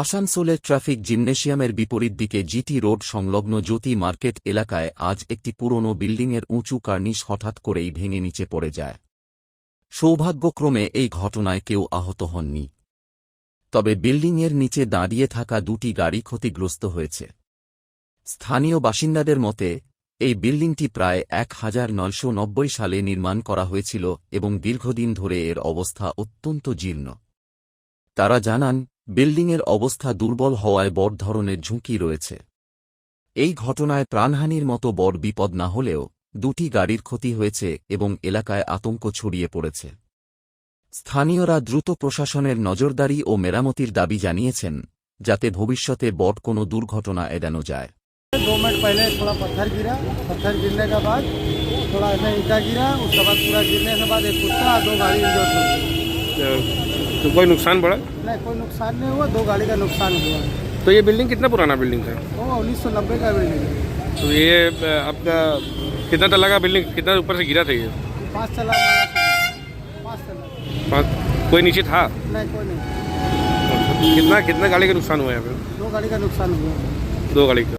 আসানসোলের ট্রাফিক জিমনেশিয়ামের বিপরীত দিকে জিটি রোড সংলগ্ন জ্যোতি মার্কেট এলাকায় আজ একটি পুরনো বিল্ডিংয়ের উঁচু কার্নিশ হঠাৎ করেই ভেঙে নিচে পড়ে যায়। সৌভাগ্যক্রমে এই ঘটনায় কেউ আহত হননি, তবে বিল্ডিংয়ের নিচে দাঁড়িয়ে থাকা দুটি গাড়ি ক্ষতিগ্রস্ত হয়েছে। স্থানীয় বাসিন্দাদের মতে, এই বিল্ডিংটি প্রায় 1990 সালে নির্মাণ করা হয়েছিল এবং দীর্ঘদিন ধরে এর অবস্থা অত্যন্ত জীর্ণ। তারা জানান, বিল্ডিংয়ের অবস্থা দুর্বল হওয়ায় বড় ধরনের ঝুঁকি রয়েছে। এই ঘটনায় প্রাণহানির মতো বড় বিপদ না হলেও দুটি গাড়ির ক্ষতি হয়েছে এবং এলাকায় আতঙ্ক ছড়িয়ে পড়েছে। স্থানীয়রা দ্রুত প্রশাসনের নজরদারি ও মেরামতির দাবি জানিয়েছেন, যাতে ভবিষ্যতে বড় কোনো দুর্ঘটনা এড়ানো যায়। 2 मिनट पहले थोड़ा पत्थर गिरा, पत्थर गिरने के बाद थोड़ा ऐसा ईंटा गिरा, उसके बाद पूरा गिरने के बाद एक कुत्ता और 2 गाड़ी इंजर्ड हो गई। तो कोई नुकसान पड़ा? नहीं, कोई नुकसान नहीं हुआ, 2 गाड़ी का नुकसान हुआ। तो ये बिल्डिंग कितना पुराना बिल्डिंग था? वो 1990 का बिल्डिंग है। तो ये आपका कितना तला का बिल्डिंग, कितना ऊपर से गिरा था ये? 5 तला, 5 तला। कोई नीचे था? नहीं, कोई नहीं। कितना कितना गाड़ी का नुकसान हुआ है यहाँ पे? 2 गाड़ी का नुकसान हुआ। 2 गाड़ी का।